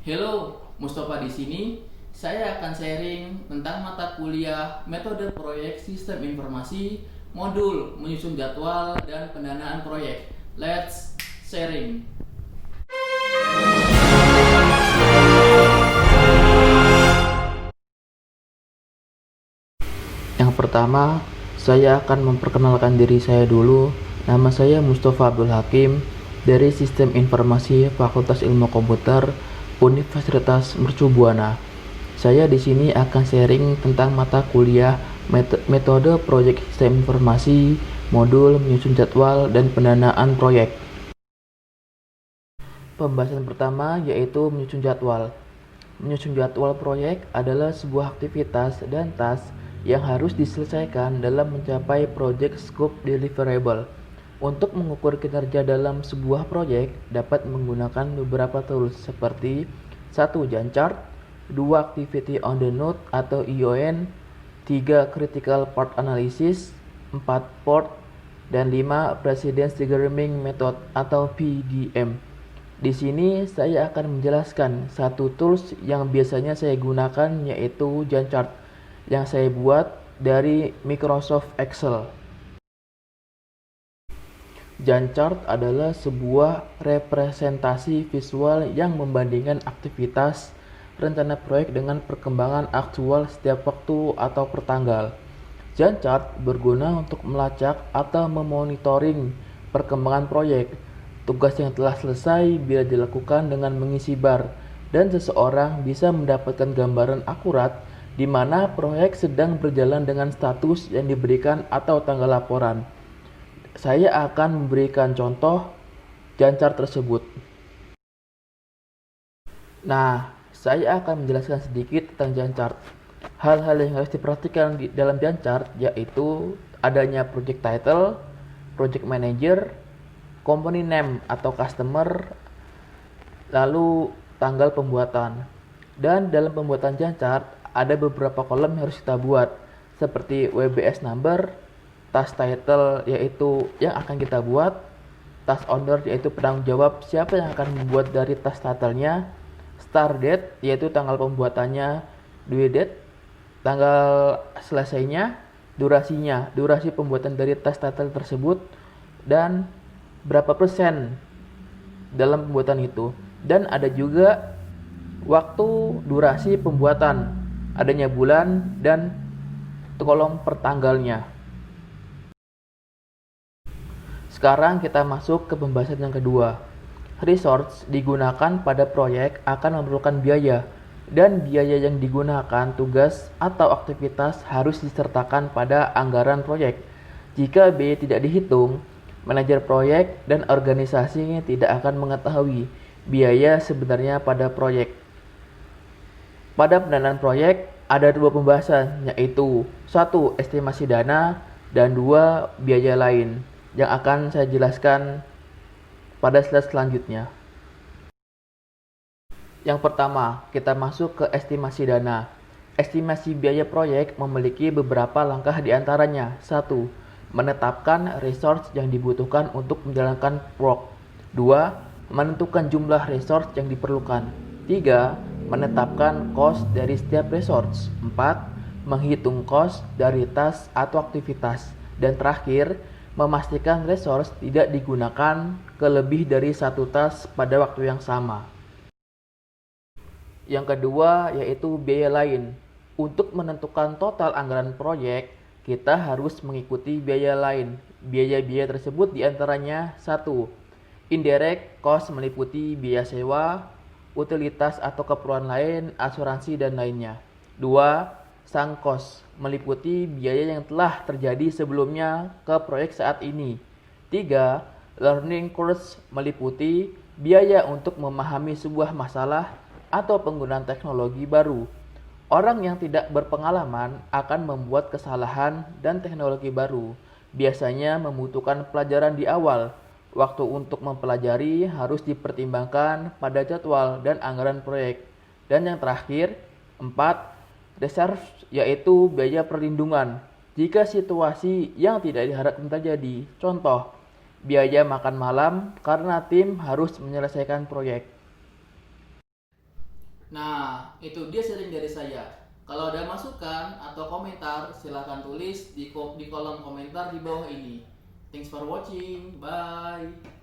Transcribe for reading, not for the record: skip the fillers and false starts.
Hello, Mustafa di sini. Saya akan sharing tentang mata kuliah metode proyek sistem informasi, modul menyusun jadwal dan pendanaan proyek. Let's sharing. Yang pertama, saya akan memperkenalkan diri saya dulu. Nama saya Mustafa Abdul Hakim dari Sistem Informasi Fakultas Ilmu Komputer Universitas Mercu Buana. Saya di sini akan sharing tentang mata kuliah metode proyek sistem informasi, modul menyusun jadwal dan pendanaan proyek. Pembahasan pertama yaitu menyusun jadwal. Menyusun jadwal proyek adalah sebuah aktivitas dan task yang harus diselesaikan dalam mencapai project scope deliverable. Untuk mengukur kinerja dalam sebuah proyek dapat menggunakan beberapa tools seperti 1. Gantt chart, 2. Activity on the node atau EON, 3. Critical Path Analysis, 4. PORT, dan 5. Precedence Diagramming Method atau PDM. Di sini saya akan menjelaskan satu tools yang biasanya saya gunakan yaitu Gantt chart yang saya buat dari Microsoft Excel. Gantt chart adalah sebuah representasi visual yang membandingkan aktivitas rencana proyek dengan perkembangan aktual setiap waktu atau per tanggal. Gantt chart berguna untuk melacak atau memonitoring perkembangan proyek. Tugas yang telah selesai bila dilakukan dengan mengisi bar, dan seseorang bisa mendapatkan gambaran akurat di mana proyek sedang berjalan dengan status yang diberikan atau tanggal laporan. Saya akan memberikan contoh Gantt chart tersebut. Nah, saya akan menjelaskan sedikit tentang Gantt chart. Hal-hal yang harus diperhatikan di dalam Gantt chart yaitu adanya project title, project manager, company name atau customer, lalu tanggal pembuatan. Dan dalam pembuatan Gantt chart ada beberapa kolom yang harus kita buat seperti WBS number, task title yaitu yang akan kita buat, task owner yaitu penanggung jawab siapa yang akan membuat dari task title-nya, start date yaitu tanggal pembuatannya, due date tanggal selesainya, durasi pembuatan dari task title tersebut, dan berapa persen dalam pembuatan itu. Dan ada juga waktu durasi pembuatan, adanya bulan dan kolom per tanggalnya. Sekarang kita masuk ke pembahasan yang kedua. Resource digunakan pada proyek akan memerlukan biaya, dan biaya yang digunakan tugas atau aktivitas harus disertakan pada anggaran proyek. Jika biaya tidak dihitung, manajer proyek dan organisasinya tidak akan mengetahui biaya sebenarnya pada proyek. Pada pendanaan proyek ada dua pembahasan, yaitu 1. Estimasi dana, dan 2. Biaya lain, yang akan saya jelaskan pada slide selanjutnya. Yang pertama, kita masuk ke estimasi dana. Estimasi biaya proyek memiliki beberapa langkah diantaranya. 1. Menetapkan resource yang dibutuhkan untuk menjalankan proyek. 2. Menentukan jumlah resource yang diperlukan. 3. Menetapkan cost dari setiap resource. 4. Menghitung cost dari task atau aktivitas. Dan terakhir, memastikan resource tidak digunakan ke lebih dari satu task pada waktu yang sama. Yang kedua yaitu biaya lain. Untuk menentukan total anggaran proyek, kita harus mengikuti biaya lain. Biaya-biaya tersebut diantaranya 1. Indirect cost meliputi biaya sewa, utilitas atau keperluan lain, asuransi dan lainnya. 2. Sunk cost meliputi biaya yang telah terjadi sebelumnya ke proyek saat ini. 3. Learning cost meliputi biaya untuk memahami sebuah masalah atau penggunaan teknologi baru. Orang yang tidak berpengalaman akan membuat kesalahan dan teknologi baru. Biasanya membutuhkan pelajaran di awal. Waktu untuk mempelajari harus dipertimbangkan pada jadwal dan anggaran proyek. Dan yang terakhir, 4. Reserve yaitu biaya perlindungan. Jika situasi yang tidak diharapkan terjadi, contoh, biaya makan malam karena tim harus menyelesaikan proyek. Nah, itu dia sharing dari saya. Kalau ada masukan atau komentar, silahkan tulis di kolom komentar di bawah ini. Thanks for watching. Bye.